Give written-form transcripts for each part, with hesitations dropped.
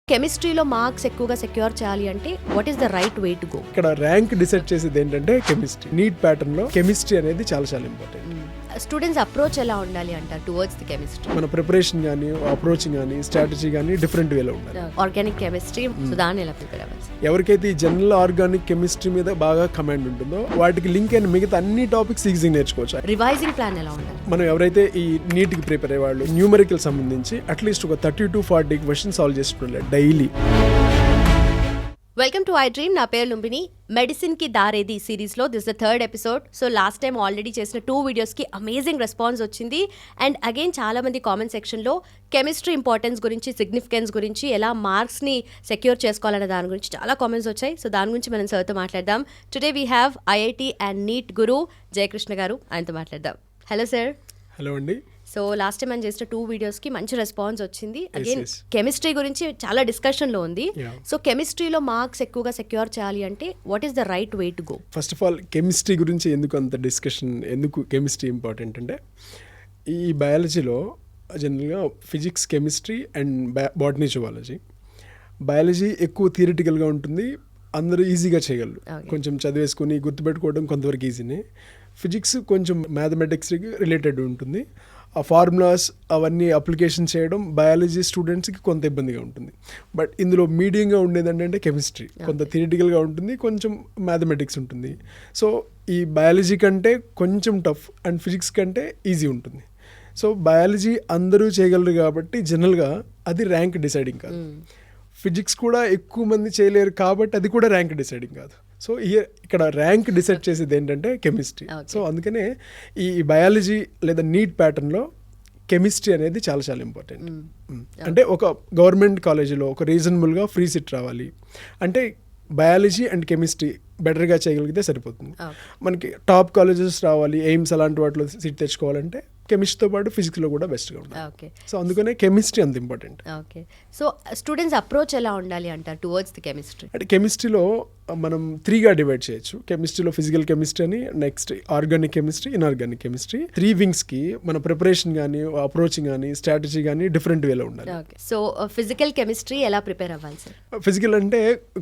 కెమిస్ట్రీలో మార్క్స్ ఎక్కువగా సెక్యూర్ చేయాలి అంటే what is the right way to go? ఇక్కడ ర్యాంక్ డిసైడ్ చేసేది ఏంటంటే కెమిస్ట్రీ. నీట్ ప్యాటర్న్ లో కెమిస్ట్రీ అనేది చాలా చాలా ఇంపార్టెంట్. స్టూడెంట్స్ అప్రోచ్ ఎలా ఉండాలి అంటారు టువర్డ్స్ ది కెమిస్ట్రీ? మన ప్రిపరేషన్ కానీ అప్రోచింగ్ కానీ స్ట్రాటజీ కానీ డిఫరెంట్ వేలో ఉండాలి. ఆర్గానిక్ కెమిస్ట్రీ సో దాన్ని ఎలా ప్రిపేర్ అవ్వాలి? ఎవరికైతే ఈ జనరల్ ఆర్గానిక్ కెమిస్ట్రీ మీద బాగా కమాండ్ ఉంటుందో వాటికి లింక్ అయిన మిగతా అన్ని టాపిక్స్ ఈజీగా నేర్చుకోవచ్చు. రివైజింగ్ ప్లాన్ ఎలా ఉండాలి? మనం ఎవరైతే ఈ నీట్ కి ప్రిపేర్ అయ్యే వాళ్ళు న్యూమరికల్ సంబంధించి అట్లీస్ట్ ఒక 30 to 40 క్వశ్చన్ సాల్వ్ చేసుకుంటారు daily. Welcome to I dream. నా పేరు లుంబిని. మెడిసిన్ కి దారేది సిరీస్లో this the 3rd episode. So last time already చేసిన 2 వీడియోస్కి అమేజింగ్ రెస్పాన్స్ వచ్చింది. అండ్ అగైన్ చాలా మంది కామెంట్ సెక్షన్లో కెమిస్ట్రీ ఇంపార్టెన్స్ గురించి, సిగ్నిఫికెన్స్ గురించి, ఎలా మార్క్స్ని సెక్యూర్ చేసుకోవాలనే దాని గురించి చాలా కామెంట్స్ వచ్చాయి. సో దాని గురించి మనం సార్తో మాట్లాడదాం. Today we have IIT and NEET Guru Jayakrishna garu. ఆయనతో మాట్లాడదాం. Hello sir. హలో అండి. సో లాస్ట్ టైం మనం చేసిన 2 వీడియోస్కి మంచి రెస్పాన్స్ వచ్చింది. అగైన్ కెమిస్ట్రీ గురించి చాలా డిస్కషన్లో ఉంది. సో కెమిస్ట్రీలో మార్క్స్ ఎక్కువగా సెక్యూర్ చేయాలి అంటే what is the right way to go? First of all chemistry గురించి ఎందుకు అంత డిస్కషన్, ఎందుకు కెమిస్ట్రీ ఇంపార్టెంట్ అంటే ఈ బయాలజీలో జనరల్గా physics, chemistry and botany, zoology. Biology ఎక్కువ థియరిటికల్గా ఉంటుంది, అందరూ ఈజీగా చేయగలరు. కొంచెం చదివేసుకుని గుర్తుపెట్టుకోవడం కొంతవరకు ఈజీనే. ఫిజిక్స్ కొంచెం మ్యాథమెటిక్స్కి రిలేటెడ్ ఉంటుంది. ఆ ఫార్ములాస్ అవన్నీ అప్లికేషన్ చేయడం బయాలజీ స్టూడెంట్స్కి కొంత ఇబ్బందిగా ఉంటుంది. బట్ ఇందులో మీడియంగా ఉండేది ఏంటంటే కెమిస్ట్రీ. కొంత థియరిటికల్గా ఉంటుంది, కొంచెం మ్యాథమెటిక్స్ ఉంటుంది. సో ఈ బయాలజీ కంటే కొంచెం టఫ్ అండ్ ఫిజిక్స్ కంటే ఈజీ ఉంటుంది. సో బయాలజీ అందరూ చేయగలరు కాబట్టి జనరల్గా అది ర్యాంక్ డిసైడింగ్ కాదు. ఫిజిక్స్ కూడా ఎక్కువ మంది చేయలేరు కాబట్టి అది కూడా ర్యాంక్ డిసైడింగ్ కాదు. సో ఇక్కడ ర్యాంక్ డిసైడ్ చేసేది ఏంటంటే కెమిస్ట్రీ. సో అందుకనే ఈ బయాలజీ లేదా నీట్ ప్యాటర్న్లో కెమిస్ట్రీ అనేది చాలా చాలా ఇంపార్టెంట్. అంటే ఒక గవర్నమెంట్ కాలేజీలో ఒక రీజనబుల్గా ఫ్రీ సీట్ రావాలి అంటే బయాలజీ అండ్ కెమిస్ట్రీ బెటర్గా చేయగలిగితే సరిపోతుంది. మనకి టాప్ కాలేజెస్ రావాలి, ఎయిమ్స్ అలాంటి వాటిలో సీట్ తెచ్చుకోవాలంటే కెమిస్ట్రీతో పాటు ఫిజిక్స్లో కూడా బెస్ట్గా ఉండాలి. సో అందుకనే కెమిస్ట్రీ అంత important. Okay. So students approach ఎలా ఉండాలి అంటారు టువర్డ్స్ ది కెమిస్ట్రీ? అంటే కెమిస్ట్రీలో మనం 3గా డివైడ్ చేయొచ్చు. కెమిస్ట్రీలో ఫిజికల్ కెమిస్ట్రీ అని, next organic chemistry, inorganic chemistry. 3 వింగ్స్కి మన ప్రిపరేషన్ కానీ అప్రోచింగ్ కానీ స్ట్రాటజీ కానీ డిఫరెంట్ వేలో ఉండాలి. సో ఫిజికల్ కెమిస్ట్రీ ఎలా ప్రిపేర్ అవ్వాలి సార్? ఫిజికల్ అంటే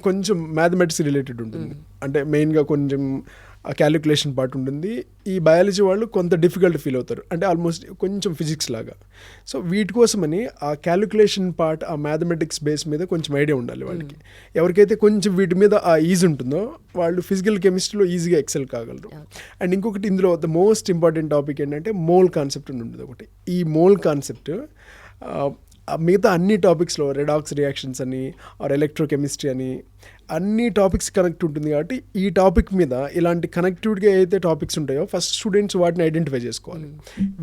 కొంచెం మ్యాథమెటిక్స్ రిలేటెడ్ ఉంటుంది. అంటే మెయిన్గా కొంచెం క్యాలిక్యులేషన్ పార్ట్ ఉంటుంది. ఈ బయాలజీ వాళ్ళు కొంత డిఫికల్ట్ ఫీల్ అవుతారు, అంటే ఆల్మోస్ట్ కొంచెం ఫిజిక్స్ లాగా. సో వీటి కోసమని ఆ క్యాలిక్యులేషన్ పార్ట్, ఆ మ్యాథమెటిక్స్ బేస్ మీద కొంచెం ఐడియా ఉండాలి వాళ్ళకి. ఎవరికైతే కొంచెం వీటి మీద ఆ ఈజీ ఉంటుందో వాళ్ళు ఫిజికల్ కెమిస్ట్రీలో ఈజీగా ఎక్సెల్ కాగలరు. అండ్ ఇంకొకటి ఇందులో ద మోస్ట్ ఇంపార్టెంట్ టాపిక్ ఏంటంటే మోల్ కాన్సెప్ట్ అని ఉంటుంది ఒకటి. ఈ మోల్ కాన్సెప్ట్ మిగతా అన్ని టాపిక్స్లో రెడాక్స్ రియాక్షన్స్ అని ఆర్ ఎలక్ట్రోకెమిస్ట్రీ అని అన్ని టాపిక్స్ కనెక్ట్ ఉంటుంది. కాబట్టి ఈ టాపిక్ మీద ఇలాంటి కనెక్టివిటీగా అయితే టాపిక్స్ ఉంటాయో ఫస్ట్ స్టూడెంట్స్ వాటిని ఐడెంటిఫై చేసుకోవాలి.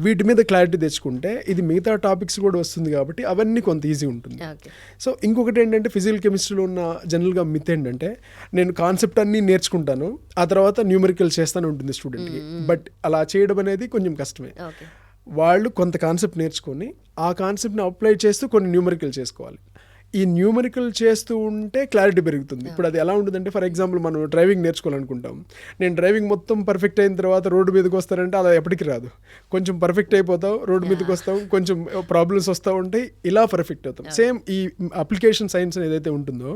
వీటి మీద క్లారిటీ తెచ్చుకుంటే ఇది మిగతా టాపిక్స్ కూడా వస్తుంది కాబట్టి అవన్నీ కొంత ఈజీ ఉంటుంది. సో ఇంకొకటి ఏంటంటే ఫిజికల్ కెమిస్ట్రీలో ఉన్న జనరల్గా మిత్ ఏంటంటే నేను కాన్సెప్ట్ అన్నీ నేర్చుకుంటాను, ఆ తర్వాత న్యూమరికల్ చేస్తాను ఉంటుంది స్టూడెంట్కి. బట్ అలా చేయడం అనేది కొంచెం కష్టమే. వాళ్ళు కొంత కాన్సెప్ట్ నేర్చుకొని ఆ కాన్సెప్ట్ని అప్లై చేస్తూ కొన్ని న్యూమరికల్ చేసుకోవాలి. ఈ న్యూమరికల్ చేస్తూ ఉంటే క్లారిటీ పెరుగుతుంది. ఇప్పుడు అది ఎలా ఉంటుందంటే, ఫర్ ఎగ్జాంపుల్ మనం డ్రైవింగ్ నేర్చుకోవాలనుకుంటాం. నేను డ్రైవింగ్ మొత్తం పర్ఫెక్ట్ అయిన తర్వాత రోడ్డు మీదకి వస్తానంటే అలా ఎప్పటికీ రాదు. కొంచెం పర్ఫెక్ట్ అయిపోతావు, రోడ్డు మీదకి వస్తాం, కొంచెం ప్రాబ్లమ్స్ వస్తూ ఉంటాయి, ఇలా పర్ఫెక్ట్ అవుతాం. సేమ్ ఈ అప్లికేషన్ సైన్స్ ఏదైతే ఉంటుందో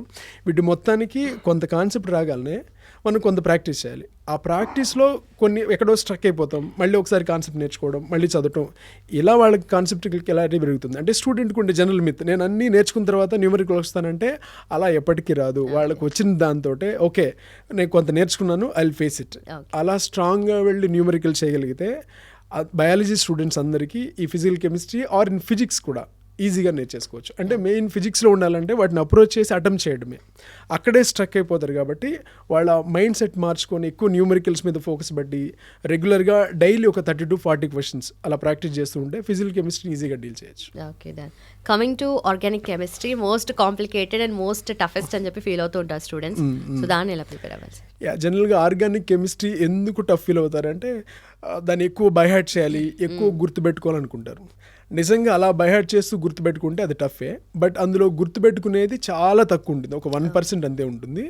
వీటి మొత్తానికి కొంత కాన్సెప్ట్ రాగానే మనం కొంత ప్రాక్టీస్ చేయాలి. ఆ ప్రాక్టీస్లో కొన్ని ఎక్కడో స్ట్రక్ అయిపోతాం, మళ్ళీ ఒకసారి కాన్సెప్ట్ నేర్చుకోవడం, మళ్ళీ చదవటం, ఇలా వాళ్ళకి కాన్సెప్ట్కి క్లారిటీ పెరుగుతుంది. అంటే స్టూడెంట్కి ఉండే జనరల్ మిత్ నేను అన్నీ నేర్చుకున్న తర్వాత న్యూమరికల్ వస్తానంటే అలా ఎప్పటికీ రాదు. వాళ్ళకి వచ్చిన దాంతో ఓకే నేను కొంత నేర్చుకున్నాను, ఐ విల్ ఫేస్ ఇట్, అలా స్ట్రాంగ్గా వెళ్ళి న్యూమరికల్ చేయగలిగితే బయాలజీ స్టూడెంట్స్ అందరికీ ఈ physical chemistry or in physics కూడా ఈజీగా నేర్చేసుకోవచ్చు. అంటే మెయిన్ ఫిజిక్స్లో ఉండాలంటే వాటిని అప్రోచ్ చేసి అటెంప్ట్ చేయడమే, అక్కడే స్ట్రక్ అయిపోతారు. కాబట్టి వాళ్ళ మైండ్ సెట్ మార్చుకొని ఎక్కువ న్యూమరికల్స్ మీద ఫోకస్ పెట్టి రెగ్యులర్గా డైలీ ఒక 30 to 40 క్వశ్చన్స్ అలా ప్రాక్టీస్ చేస్తూ ఉంటే ఫిజికల్ కెమిస్ట్రీ ఈజీగా డీల్ చేయొచ్చు. Okay then coming to organic chemistry, most complicated and most toughest అని చెప్పి ఫీల్ అవుతూ ఉంటారు స్టూడెంట్స్. సో దాన్ని ఎలా ప్రిపేర్ అవ్వాలి? జనరల్గా ఆర్గానిక్ కెమిస్ట్రీ ఎందుకు టఫ్ ఫీల్ అవుతారంటే దాన్ని ఎక్కువ బైహార్ట్ చేయాలి, ఎక్కువ గుర్తుపెట్టుకోవాలనుకుంటారు. నిజంగా అలా బైహార్ట్ చేస్తూ గుర్తుపెట్టుకుంటే అది టఫే. బట్ అందులో గుర్తుపెట్టుకునేది చాలా తక్కువ ఉంటుంది, ఒక 1% అంతే ఉంటుంది.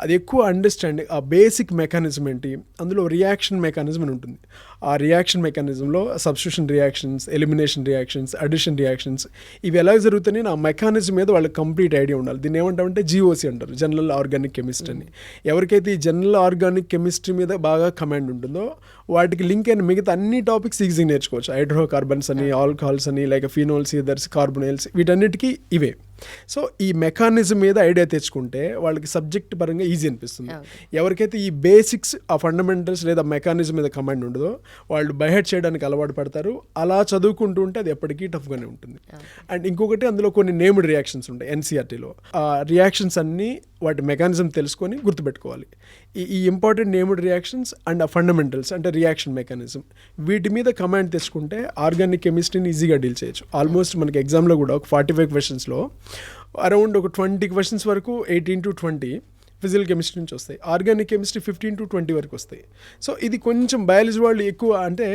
అది ఎక్కువ అండర్స్టాండింగ్, ఆ బేసిక్ మెకానిజం ఏంటి, అందులో రియాక్షన్ మెకానిజం అని ఉంటుంది. ఆ రియాక్షన్ మెకానిజంలో substitution reactions, elimination reactions, addition reactions ఇవి ఎలా జరుగుతున్నాయి ఆ మెకానిజం మీద వాళ్ళకి కంప్లీట్ ఐడియా ఉండాలి. దీన్ని ఏమంటామంటే GOC అంటారు, జనరల్ ఆర్గానిక్ కెమిస్ట్రీ అని. ఎవరికైతే ఈ జనరల్ ఆర్గానిక్ కెమిస్ట్రీ మీద బాగా కమాండ్ ఉంటుందో వాటికి లింక్ అయిన మిగతా అన్ని టాపిక్స్ ఈజీగా నేర్చుకోవచ్చు. హైడ్రోకార్బన్స్ అని, ఆల్కహాల్స్ అని, లైక్ ఫినోల్స్, ఈథర్స్, కార్బొనైల్స్, వీటన్నిటికీ ఇవే. సో ఈ మెకానిజం మీద ఐడియా తెచ్చుకుంటే వాళ్ళకి సబ్జెక్ట్ పరంగా ఈజీ అనిపిస్తుంది. ఎవరికైతే ఈ బేసిక్స్, ఆ ఫండమెంటల్స్ లేదా మెకానిజం మీద కమాండ్ ఉండదో వాళ్ళు బైహెడ్ చేయడానికి అలవాటు పడతారు. అలా చదువుకుంటూ ఉంటే అది ఎప్పటికీ టఫ్గానే ఉంటుంది. అండ్ ఇంకొకటి అందులో కొన్ని నేమ్డ్ రియాక్షన్స్ ఉంటాయి NCERTలో. ఆ రియాక్షన్స్ అన్నీ వాటి మెకానిజం తెలుసుకొని గుర్తుపెట్టుకోవాలి. ఈ ఇంపార్టెంట్ నేమ్డ్ రియాక్షన్స్ అండ్ ఆ ఫండమెంటల్స్ అంటే రియాక్షన్ మెకానిజం, వీటి మీద కమాండ్ తెచ్చుకుంటే ఆర్గానిక్ కెమిస్ట్రీని ఈజీగా డీల్ చేయొచ్చు. ఆల్మోస్ట్ మనకి ఎగ్జామ్లో కూడా ఒక 45 క్వశ్చన్స్లో అరౌండ్ ఒక 20 క్వశ్చన్స్ వరకు 18 to 20 ఫిజికల్ కెమిస్ట్రీ నుంచి వస్తాయి. ఆర్గానిక్ కెమిస్ట్రీ 15 to 20 వరకు వస్తాయి. సో ఇది కొంచెం బయాలజీ వాళ్ళు ఎక్కువ, అంటే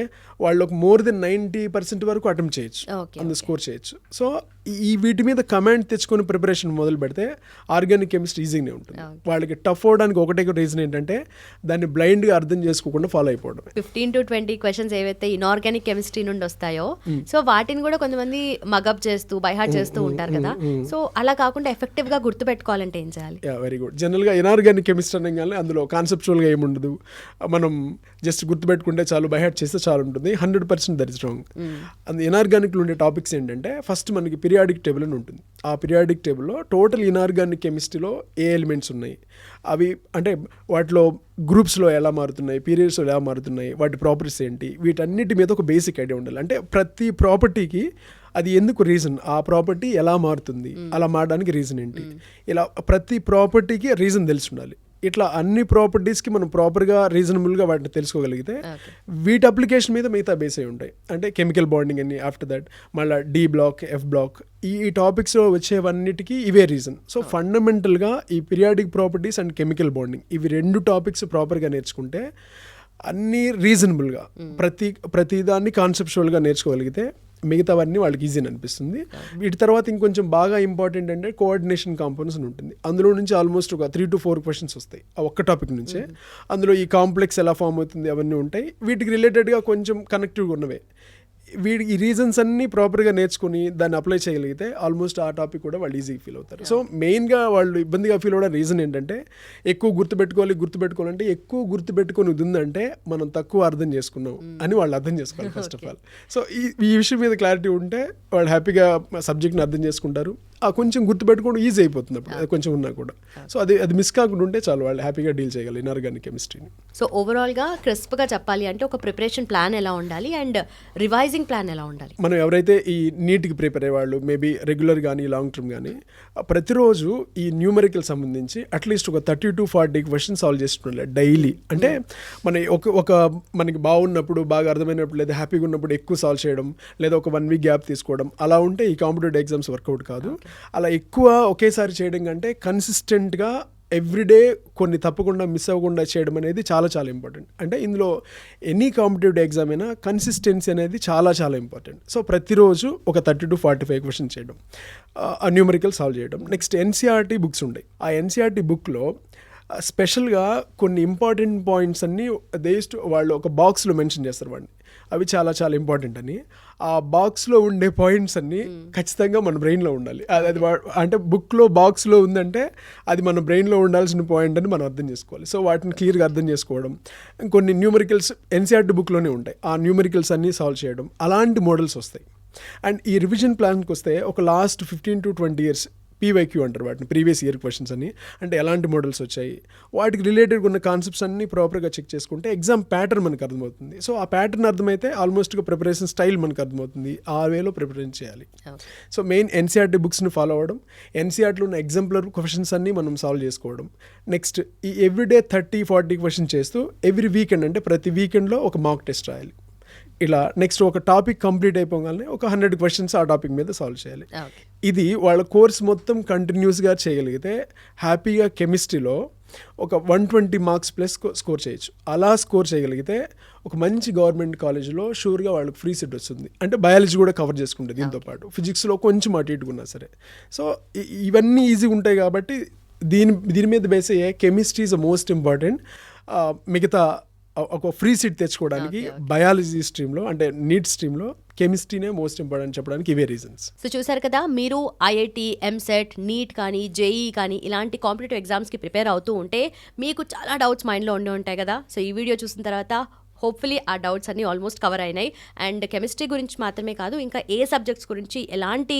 వాళ్ళు ఒక మోర్ దెన్ 90% వరకు అటెంప్ట్ చేయొచ్చు, అందు స్కోర్ చేయొచ్చు. సో ఈ వీటి మీద కమాండ్ తెచ్చుకొని ప్రిపరేషన్ మొదలు పెడితే ఆర్గానిక్ కెమిస్ట్రీ ఈజీగానే ఉంటుంది. వాళ్ళకి టఫ్ అవడానికి ఒకటే రీజన్ ఏంటంటే దాన్ని బ్లైండ్గా అర్థం చేసుకోకుండా ఫాలో అయిపోవడం. 15 to 20 క్వశ్చన్స్ ఏవైతే ఇన్ఆర్గానిక్ కెమిస్ట్రీ నుండి వస్తాయో సో వాటిని కూడా కొంతమంది మగప్ చేస్తూ బైహార్ట్ చేస్తూ ఉంటారు కదా. సో అలా కాకుండా ఎఫెక్టివ్గా గుర్తుపెట్టుకోవాలంటే ఏం చేయాలి? Very good. జనరల్గా ఇన్ఆర్గానిక్ కెమిస్ట్రీ అనగానే అందులో కాన్సెప్చువల్గా ఏముండదు, మనం జస్ట్ గుర్తుపెట్టుకుంటే చాలు, బైహార్ట్ చేస్తే చాలు ఉంటుంది. 100% దట్ ఇస్ రాంగ్. అండ్ ఇన్ఆర్గానిక్లో ఉండే టాపిక్స్ ఏంటంటే ఫస్ట్ మనకి పీరియాడిక్ టేబుల్ అని ఉంటుంది. ఆ పీరియాడిక్ టేబుల్లో టోటల్ ఇన్ఆర్గానిక్ కెమిస్ట్రీలో ఏ ఎలిమెంట్స్ ఉన్నాయి, అవి అంటే వాటిలో గ్రూప్స్లో ఎలా మారుతున్నాయి, పీరియడ్స్లో ఎలా మారుతున్నాయి, వాటి ప్రాపర్టీస్ ఏంటి, వీటన్నిటి మీద ఒక బేసిక్ ఐడియా ఉండాలి. అంటే ప్రతి ప్రాపర్టీకి అది ఎందుకు రీజన్, ఆ ప్రాపర్టీ ఎలా మారుతుంది, అలా మారడానికి రీజన్ ఏంటి, ఇలా ప్రతి ప్రాపర్టీకి రీజన్ తెలిసి ఉండాలి. ఇట్లా అన్ని ప్రాపర్టీస్కి మనం ప్రాపర్గా రీజనబుల్గా వాటిని తెలుసుకోగలిగితే వీటి అప్లికేషన్ మీద మిగతా బేస్ అయి ఉంటాయి. అంటే కెమికల్ బాండింగ్ అని, ఆఫ్టర్ దట్ మళ్ళీ D బ్లాక్, F బ్లాక్, ఈ టాపిక్స్లో వచ్చేవన్నిటికీ ఇవే రీజన్. సో ఫండమెంటల్గా ఈ periodic properties and chemical bonding ఇవి 2 టాపిక్స్ ప్రాపర్గా నేర్చుకుంటే అన్నీ రీజనబుల్గా ప్రతి దాన్ని కాన్సెప్చువల్గా నేర్చుకోగలిగితే మిగతావన్నీ వాళ్ళకి ఈజీ అనిపిస్తుంది. వీటి తర్వాత ఇంకొంచెం బాగా ఇంపార్టెంట్ అంటే కోఆర్డినేషన్ కాంపోనెంట్స్ అని ఉంటుంది. అందులో నుంచి ఆల్మోస్ట్ ఒక 3 to 4 క్వశ్చన్స్ వస్తాయి ఆ ఒక్క టాపిక్ నుంచే. అందులో ఈ కాంప్లెక్స్ ఎలా ఫామ్ అవుతుంది అవన్నీ ఉంటాయి. వీటికి రిలేటెడ్గా కొంచెం కనెక్టివ్గా ఉన్నవే. ఈ రీజన్స్ అన్నీ ప్రాపర్గా నేర్చుకుని దాన్ని అప్లై చేయగలిగితే ఆల్మోస్ట్ ఆ టాపిక్ కూడా వాళ్ళు ఈజీగా ఫీల్ అవుతారు. సో మెయిన్గా వాళ్ళు ఇబ్బందిగా ఫీల్ అవ్వడం రీజన్ ఏంటంటే ఎక్కువ గుర్తుపెట్టుకోవాలంటే ఎక్కువ గుర్తుపెట్టుకొని ఉందంటే మనం తక్కువ అర్థం చేసుకున్నాం అని వాళ్ళు అర్థం చేసుకోవాలి ఫస్ట్ ఆఫ్ ఆల్. సో ఈ విషయం మీద క్లారిటీ ఉంటే వాళ్ళు హ్యాపీగా సబ్జెక్ట్ని అర్థం చేసుకుంటారు. కొంచెం గుర్తుపెట్టుకోవడం ఈజీ అయిపోతుంది అప్పుడు అది కొంచెం ఉన్నా కూడా. సో అది మిస్ కాకుండా ఉంటే చాలు, వాళ్ళు హ్యాపీగా డీల్ చేయగలరు ఇన్ఆర్గానిక్ కెమిస్ట్రీని. సో ఓవరాల్గా క్రిస్ప్గా చెప్పాలి అంటే ఒక ప్రిపరేషన్ ప్లాన్ ఎలా ఉండాలి అండ్ రివైజింగ్ ప్లాన్ ఎలా ఉండాలి? మనం ఎవరైతే ఈ నీట్కి ప్రిపేర్ అయ్యేవాళ్ళు మేబీ రెగ్యులర్ కానీ లాంగ్ టర్మ్ కానీ ప్రతిరోజు ఈ న్యూమరికల్ సంబంధించి అట్లీస్ట్ ఒక 30 to 40 క్వశ్చన్స్ సాల్వ్ చేస్తుండాలి డైలీ. అంటే మనకి బాగున్నప్పుడు, బాగా అర్థమైనప్పుడు, లేదా హ్యాపీగా ఉన్నప్పుడు ఎక్కువ సాల్వ్ చేయడం, లేదా ఒక 1 week గ్యాప్ తీసుకోవడం, అలా ఉంటే ఈ కాంపిటేటివ్ ఎగ్జామ్స్ వర్కౌట్ కాదు. అలా ఎక్కువ ఒకేసారి చేయడం కంటే కన్సిస్టెంట్గా ఎవ్రీడే కొన్ని తప్పకుండా మిస్ అవ్వకుండా చేయడం అనేది చాలా చాలా ఇంపార్టెంట్. అంటే ఇందులో ఎనీ కాంపిటేటివ్ ఎగ్జామ్ అయినా కన్సిస్టెన్సీ అనేది చాలా చాలా ఇంపార్టెంట్. సో ప్రతిరోజు ఒక 30 to 45 క్వశ్చన్స్ చేయడం, ఆ న్యూమరికల్ సాల్వ్ చేయడం. నెక్స్ట్ NCERT బుక్స్ ఉంటాయి. ఆ NCERT బుక్లో స్పెషల్గా కొన్ని ఇంపార్టెంట్ పాయింట్స్ అన్నీ వాళ్ళు ఒక బాక్స్లో మెన్షన్ చేస్తారు వాడిని, అవి చాలా చాలా ఇంపార్టెంట్ అని. ఆ బాక్స్లో ఉండే పాయింట్స్ అన్నీ ఖచ్చితంగా మన బ్రెయిన్లో ఉండాలి. అది అంటే బుక్లో బాక్స్లో ఉందంటే అది మన బ్రెయిన్లో ఉండాల్సిన పాయింట్ అని మనం అర్థం చేసుకోవాలి. సో వాటిని క్లియర్గా అర్థం చేసుకోవడం, కొన్ని న్యూమరికల్స్ NCERT బుక్లోనే ఉంటాయి, ఆ న్యూమరికల్స్ అన్నీ సాల్వ్ చేయడం, అలాంటి మోడల్స్ వస్తాయి. అండ్ ఈ రివిజన్ ప్లాన్కి వస్తే ఒక లాస్ట్ 15 to 20 years PYQ అంటారు వాటిని, ప్రీవియస్ ఇయర్ క్వశ్చన్స్ అని. అంటే ఎలాంటి మోడల్స్ వచ్చాయి, వాటికి రిలేటెడ్గా ఉన్న కాన్సెప్ట్స్ అన్నీ ప్రాపర్గా చెక్ చేసుకుంటే ఎగ్జామ్ ప్యాటర్న్ మనకు అర్థమవుతుంది. సో ఆ ప్యాటర్న్ అర్థమైతే ఆల్మోస్ట్గా ప్రిపరేషన్ స్టైల్ మనకు అర్థమవుతుంది, ఆ వేలో ప్రిపరేషన్ చేయాలి. సో మెయిన్ NCERT బుక్స్ని ఫాలో అవ్వడం, NCERTలో ఉన్న ఎగ్జాంపులర్ క్వశ్చన్స్ అన్నీ మనం సాల్వ్ చేసుకోవడం. నెక్స్ట్ ఈ ఎవ్రీడే 30-40 క్వశ్చన్స్ చేస్తూ ఎవ్రీ వీకెండ్, అంటే ప్రతి వీకెండ్లో ఒక మాక్ టెస్ట్ రాయాలి. ఇలా నెక్స్ట్ ఒక టాపిక్ కంప్లీట్ అయిపోగానే ఒక 100 క్వశ్చన్స్ ఆ టాపిక్ మీద సాల్వ్ చేయాలి. ఇది వాళ్ళ కోర్స్ మొత్తం కంటిన్యూస్గా చేయగలిగితే హ్యాపీగా కెమిస్ట్రీలో ఒక 120 మార్క్స్ ప్లస్ స్కోర్ చేయొచ్చు. అలా స్కోర్ చేయగలిగితే ఒక మంచి గవర్నమెంట్ కాలేజ్లో షూర్గా వాళ్ళకి ఫ్రీ సీట్ వస్తుంది. అంటే బయాలజీ కూడా కవర్ చేసుకుంటుంది దీంతో పాటు, ఫిజిక్స్లో కొంచెం అటు ఇటుకున్నా సరే. సో ఇవన్నీ ఈజీగా ఉంటాయి కాబట్టి దీని మీద బేస్ అయ్యే chemistry is the most important. మిగతా ఒక ఫ్రీ సీట్ తెచ్చుకోవడానికి బయాలజీ స్ట్రీమ్లో అంటే నీట్ స్ట్రీమ్లో కెమిస్ట్రీనే మోస్ట్ ఇంపార్టెంట్ చెప్పడానికి ఇవే రీజన్స్. సో చూసారు కదా, మీరు ఐఐటి, ఎంసెట్, నీట్ కానీ జేఈ కానీ ఇలాంటి కాంపిటేటివ్ ఎగ్జామ్స్కి ప్రిపేర్ అవుతూ ఉంటే మీకు చాలా డౌట్స్ మైండ్లో ఉండి ఉంటాయి కదా. సో ఈ వీడియో చూసిన తర్వాత హోప్ఫుల్లీ ఆ డౌట్స్ అన్ని ఆల్మోస్ట్ కవర్ అయినాయి. అండ్ కెమిస్ట్రీ గురించి మాత్రమే కాదు, ఇంకా ఏ సబ్జెక్ట్స్ గురించి ఎలాంటి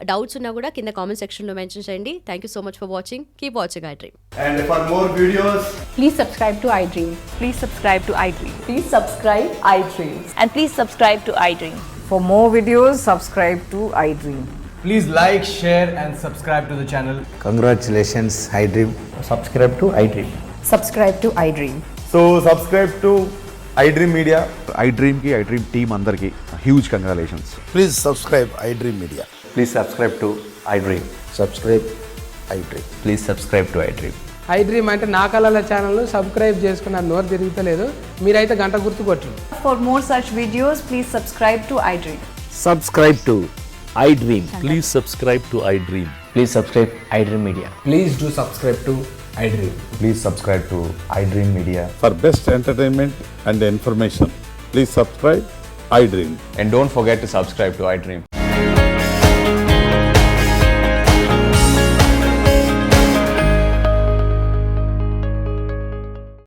డౌట్స్ ఉన్నా కూడా కింద కామెంట్ సెక్షన్లో మెన్షన్ చేయండి. Thank you so much for watching. Keep watching iDream. And for more videos, Please subscribe to iDream. Please subscribe to iDream. Please subscribe iDream. And please subscribe to iDream. For more videos, subscribe to iDream. please like, share and subscribe to the channel. Congratulations, iDream. Subscribe to iDream. Subscribe to iDream. So subscribe to iDream Media. iDream ki iDream team అందరికి huge congratulations. Please subscribe iDream Media. Please subscribe to iDream. Subscribe iDream. Please subscribe to iDream. iDream అంటే నా కళల channel subscribe చేసుకున్న నోరు తిరుగుతలేదు, మీరైతే గంట గుర్తు కొట్టండి. For more such videos, please subscribe to iDream. Subscribe to iDream. Please subscribe to iDream. Please subscribe iDream Media. Please do subscribe to iDream. Please subscribe to iDream Media. For best entertainment and information, please subscribe iDream. And don't forget to subscribe to iDream.